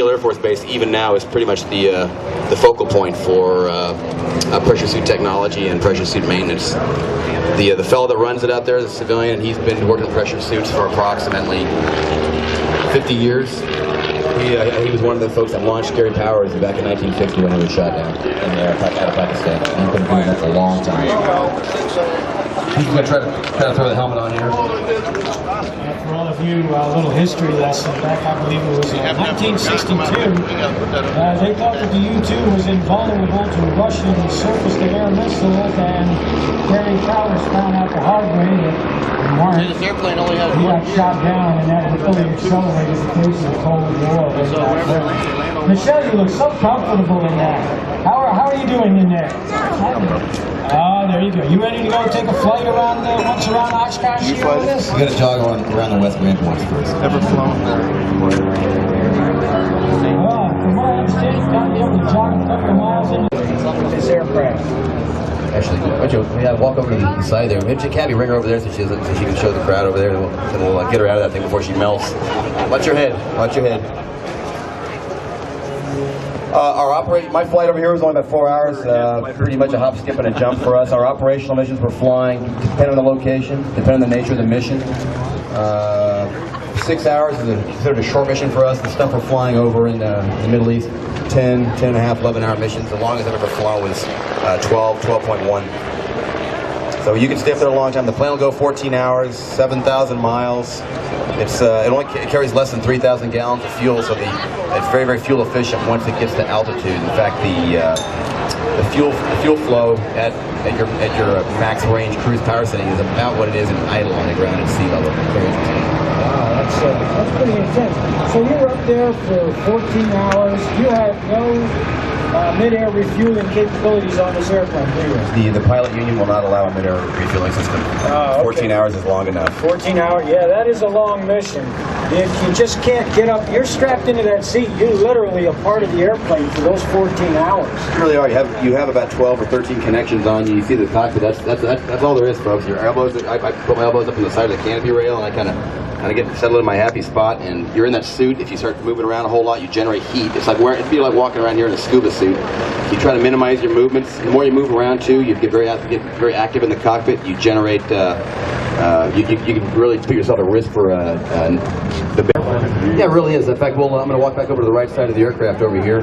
Air Force Base, even now, is pretty much the focal point for pressure suit technology and pressure suit maintenance. The fellow that runs it out there is a civilian, and he's been working pressure suits for approximately 50 years. He was one of the folks that launched Scary Powers back in 1950 when he was shot down in the out of Pakistan. He's been doing that for a long time. He's going to try to throw the helmet on here. For all of you, a little history lesson. Back, I believe it was 1962. They thought that the U-2 was invulnerable to Russian surface-to-air missiles, and Gary Powers found out the hard way that this airplane only has he got shot down, and that really accelerated the pace of the Cold War. Michelle, you look so comfortable in that. How are you doing in there? Oh, there you go. You ready to go take a flight around once around Oshkosh here with us? You got to jog around the West Grand Points first. Ever flown there? From what I understand, you've got to be able to jog a couple of miles into this aircraft. Actually, we got to walk over to the side there. Maybe Cabby, bring her over there so she can show the crowd over there, and we'll get her out of that thing before she melts. Watch your head. Watch your head. My flight over here was only about 4 hours, pretty much a hop, skip, and a jump for us. Our operational missions were flying, depending on the location, depending on the nature of the mission. 6 hours is considered a short mission for us. The stuff we're flying over in the Middle East, 10 and a half, 11-hour missions. The longest I've ever flown was 12.1. So you can stay up there a long time. The plane will go 14 hours, 7,000 miles. It carries less than 3,000 gallons of fuel, so it's very, very fuel efficient once it gets to altitude. In fact, the fuel flow at your max range cruise power setting is about what it is in idle on the ground at sea level. Wow, that's pretty intense. So you're up there for 14 hours. You have no mid-air refueling capabilities on this airplane, do you? The pilot union will not allow a mid-air refueling system. Okay. 14 hours is long enough. 14 hours, yeah, that is a long mission. If you just can't get up, you're strapped into that seat. You're literally a part of the airplane for those 14 hours. You really are. You have about 12 or 13 connections on you. You see the cockpit. That's all there is, folks. Your elbows. I put my elbows up on the side of the canopy rail, and I kind of get settled in my happy spot. And you're in that suit. If you start moving around a whole lot, you generate heat. It'd be like walking around here in a scuba suit. You try to minimize your movements. The more you move around too, you get very active in the cockpit. You generate. You can really put yourself at risk for the. Yeah, it really is. In fact, I'm going to walk back over to the right side of the aircraft over here.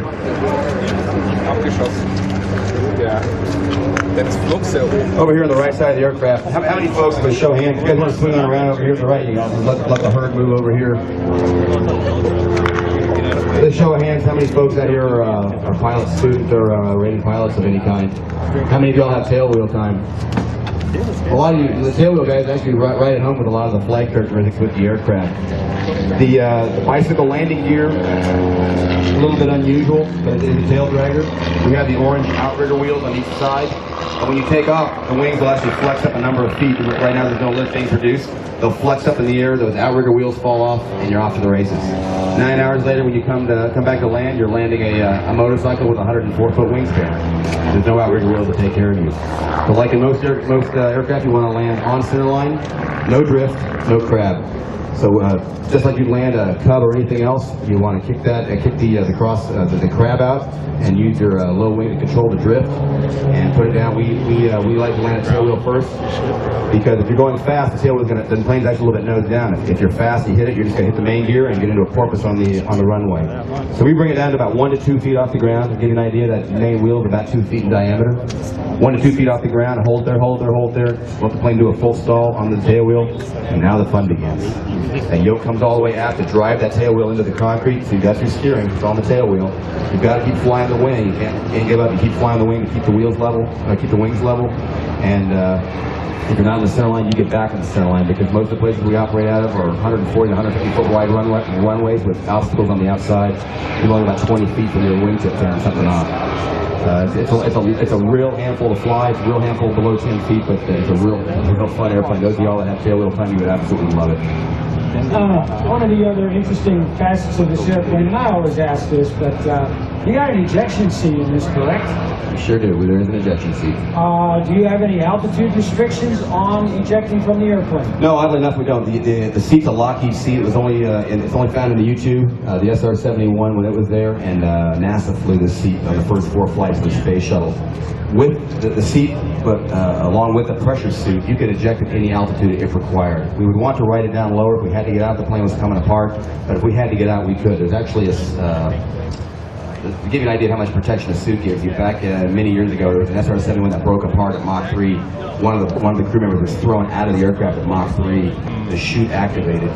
Over here on the right side of the aircraft. How many folks, with a show of hands, you guys want to swing on around over here to the right? You let the herd move over here. With a show of hands, how many folks out here are pilot students or rated pilots of any kind? How many of y'all have tailwheel time? A lot of you, the tailwheel guys, actually right at home with a lot of the flight characteristics with the aircraft. The bicycle landing gear, a little bit unusual, but it is a tail dragger. We have the orange outrigger wheels on each side. And when you take off, the wings will actually flex up a number of feet. Right now there's no lift being produced. They'll flex up in the air, those outrigger wheels fall off, and you're off to the races. 9 hours later, when you come back to land, you're landing a motorcycle with a 104-foot wingspan. There's no outrigger wheels to take care of you. But like in most aircraft, you want to land on center line, no drift, no crab. So just like you land a cub or anything else, you want to kick the crab out and use your low wing to control the drift and put it down. We like to land a tail wheel first, because if you're going fast, the plane's actually a little bit nose down. If you're fast, you hit it, you're just going to hit the main gear and get into a porpoise on the runway. So we bring it down to about 1 to 2 feet off the ground to give you an idea that the main wheel is about 2 feet in diameter. 1 to 2 feet off the ground, hold there, hold there, hold there. Let the plane do a full stall on the tail wheel, and now the fun begins. That yoke comes all the way out to drive that tail wheel into the concrete, so you got your steering, it's on the tail wheel. You've got to keep flying the wing, you can't give up, you keep flying the wing to keep the wheels level, keep the wings level, and if you're not in the center line, you get back in the center line, because most of the places we operate out of are 140 to 150 foot wide runways with obstacles on the outside. You're only about 20 feet from your wingtip turn something off. It's a real handful to fly. It's a real handful below 10 feet, but it's a real fun airplane. Those of y'all that have tail wheel time, you would absolutely love it. One of the other interesting facets of this airplane, and I always ask this, but you got an ejection seat in this, correct? We sure do. There is an ejection seat. Do you have any altitude restrictions on ejecting from the airplane? No, oddly enough, we don't. The seat's a Lockheed seat. It was only it's only found in the U-2, the SR-71 when it was there, and NASA flew this seat on the first 4 flights of the space shuttle. With the seat, but along with the pressure suit, you could eject at any altitude if required. We would want to write it down lower if we had to get out. The plane was coming apart, but if we had to get out, we could. There's actually to give you an idea of how much protection a suit gives you, back many years ago, there was an SR-71 that broke apart at Mach 3. One of the crew members was thrown out of the aircraft at Mach 3. The chute activated.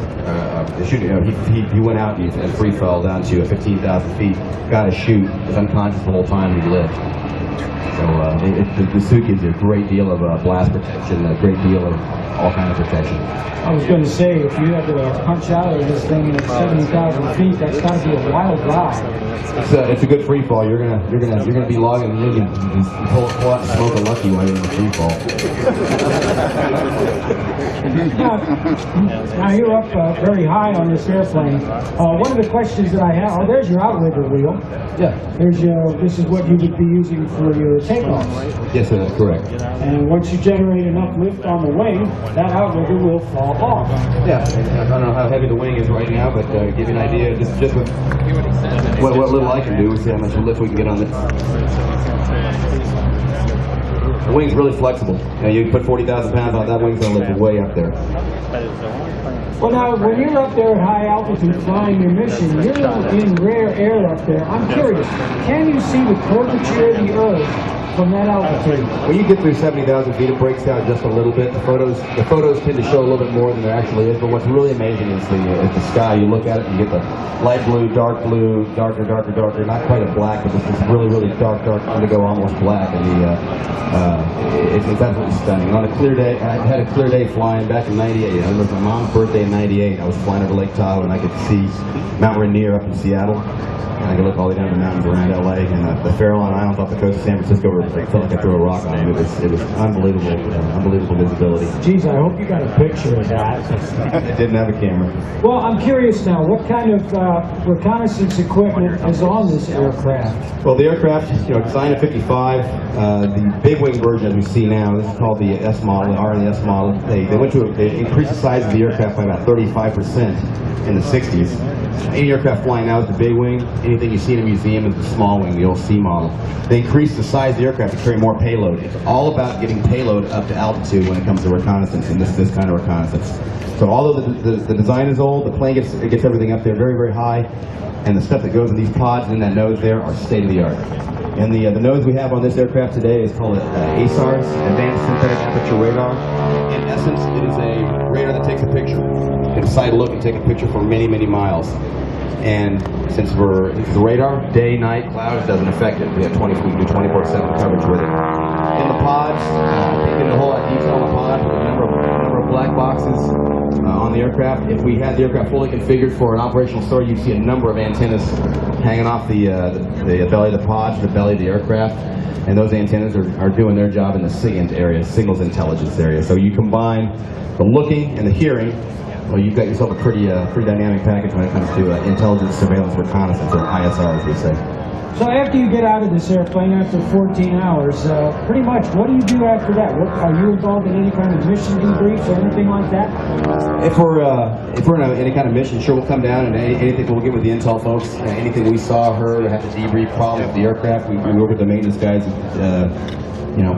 He went out and free fell down to 15,000 feet, got a chute, was unconscious the whole time, he lived. So the suit gives you a great deal of blast protection, a great deal of all kinds of protection. I was going to say, if you had to punch out of this thing at 70,000 feet, that's got to be a wild ride. It's a good free fall. You're gonna be logging. You're gonna pull out and smoke a lucky while you're in the free fall. Now you're up very high on this airplane. One of the questions that I have, there's your outrigger wheel. Yeah. This is what you would be using for your takeoffs. Yes, sir, that's correct. And once you generate enough lift on the wing, that outrigger will fall off. Yeah, I don't know how heavy the wing is right now, but give you an idea, just with what little I can do, see how much lift we can get on this. The wing's really flexible. You put 40,000 pounds on that wing's going to lift way up there. Well, now, when you're up there at high altitude flying your mission, you're in rare air up there. I'm curious, can you see the curvature of the Earth from that altitude? When you get through 70,000 feet, it breaks out just a little bit. The photos tend to show a little bit more than there actually is, but what's really amazing is the sky. You look at it and you get the light blue, darker, not quite a black, but just this really, really dark indigo, almost black, and it's absolutely stunning. On a clear day, I had a clear day flying back in '98. It was my mom's birthday in '98. I was flying over Lake Tahoe, and I could see Mount Rainier up in Seattle. And I could look all the way down the mountains around LA, and the Farallon Islands off the coast of San Francisco were, it felt like I threw a rock on them. It was unbelievable visibility. Geez, I hope you got a picture of that. It didn't have a camera. Well, I'm curious now, what kind of reconnaissance equipment is on this aircraft? Well, the aircraft, designed in '55, the big wing version as we see now, this is called the S model, the R and the S model. They increased the size of the aircraft by about 35% in the '60s. Any aircraft flying now is the big wing. Anything you see in a museum is the small wing, the old C model. They increased the size of the aircraft to carry more payload. It's all about getting payload up to altitude when it comes to reconnaissance, and this kind of reconnaissance. So although the design is old, the plane gets everything up there very, very high, and the stuff that goes in these pods and in that nose there are state of the art. And the nose we have on this aircraft today is called ASARS, Advanced Synthetic Aperture Radar. In essence, it is a radar that takes a picture. You can side look and take a picture for many, many miles. And since it's the radar, day, night, clouds doesn't affect it. We do 24/7 coverage with it. In the pods, taking a whole lot of detail on the pod, with a number of black boxes on the aircraft. If we had the aircraft fully configured for an operational story, you'd see a number of antennas hanging off the belly of the pod to the belly of the aircraft. And those antennas are doing their job in the SIGINT area, Signals Intelligence area. So you combine the looking and the hearing, well, you've got yourself a pretty dynamic package when it comes to intelligence, surveillance, reconnaissance, or ISR, as we say. So after you get out of this airplane, after 14 hours, pretty much, what do you do after that? Are you involved in any kind of mission debriefs or anything like that? If we're in any kind of mission, sure, we'll come down and anything we'll get with the intel folks. Anything we saw, heard, or have to debrief problems with the aircraft, we work with the maintenance guys. You know,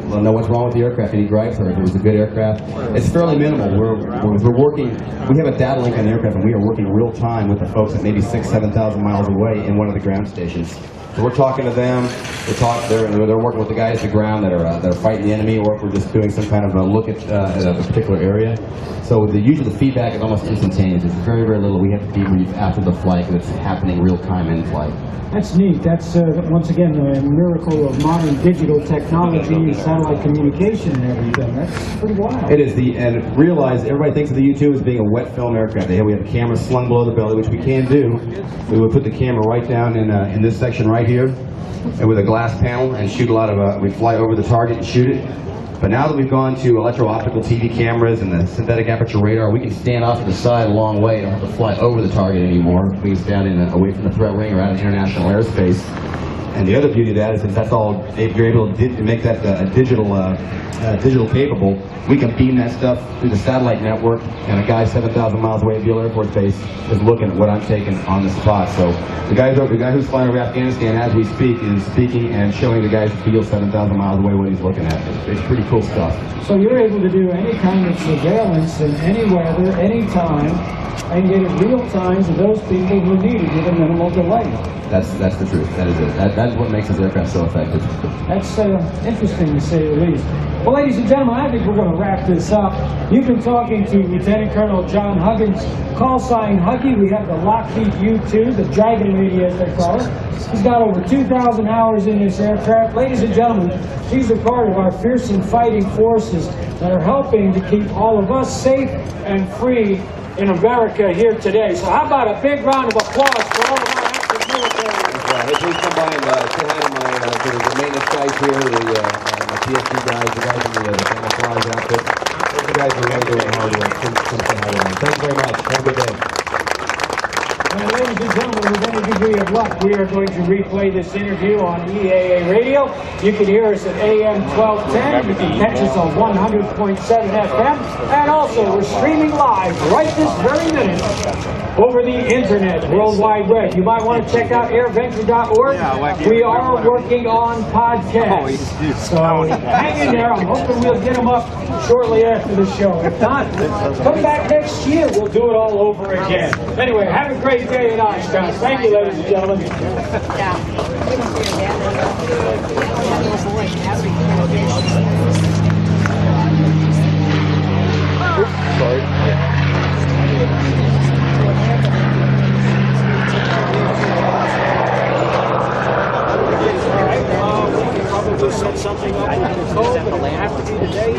let them know what's wrong with the aircraft, any gripes, or if it was a good aircraft. It's fairly minimal. We're working. We have a data link on the aircraft, and we are working real time with the folks at maybe 6,000 to 7,000 miles away in one of the ground stations. So we're talking to them. They're working with the guys at the ground that are fighting the enemy, or if we're just doing some kind of a look at a particular area. So usually the feedback is almost instantaneous. It's very, very little we have to debrief after the flight that's happening real time in flight. That's neat. That's, once again, the miracle of modern digital technology and satellite communication and everything. That's pretty wild. It is. And realize, everybody thinks of the U-2 as being a wet film aircraft. We have a camera slung below the belly, which we can do. We would put the camera right down in this section right here, and with a glass panel, and shoot a lot of, we'd fly over the target and shoot it. But now that we've gone to electro-optical TV cameras and the synthetic aperture radar, we can stand off to the side a long way. Don't have to fly over the target anymore. We can stand away from the threat ring or out of international airspace. And the other beauty of that is that that's all, if you're able to make that digital capable, we can beam that stuff through the satellite network, and a guy 7,000 miles away at Beale Air Force Base is looking at what I'm taking on the spot. So the guy who's flying over Afghanistan as we speak is speaking and showing the guys at Beale 7,000 miles away what he's looking at. It's pretty cool stuff. So you're able to do any kind of surveillance in any weather, any time, and get it real time to those people who need it with a minimal delay. That's the truth. That is it. That's what makes this aircraft so effective. That's interesting to say the least. Well, ladies and gentlemen, I think we're going to wrap this up. You've been talking to Lieutenant Colonel John Huggins, call sign Huggy. We have the Lockheed U-2, the Dragon Lady as they call it. He's got over 2,000 hours in this aircraft. Ladies and gentlemen, she's a part of our fearsome fighting forces that are helping to keep all of us safe and free in America here today. So how about a big round of applause for all of our active military? Hey, please come by and say hi to the maintenance guys here, my TSD guys, the guys in the camouflage outfit. Those guys are really doing hard work. Come say hi to them. Thanks very much. Have a good day. And ladies and gentlemen, with any degree of luck, we are going to replay this interview on EAA Radio. You can hear us at AM 1210. You can catch us on 100.7 FM. And also, we're streaming live right this very minute over the internet, World Wide Web. You might want to check out airventure.org. We are working on podcasts. So hang in there. I'm hoping we'll get them up shortly after the show. If not, come back next year. We'll do it all over again. Anyway, have a great day in Oshkosh. Thank you, ladies and gentlemen. Oops, sorry. Probably set something up in the code, but it'll have to be today.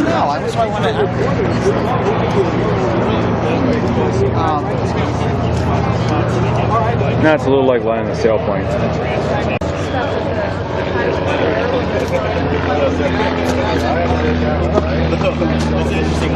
No, that's why I want to. Now it's a little like landing a sailplane. It's interesting.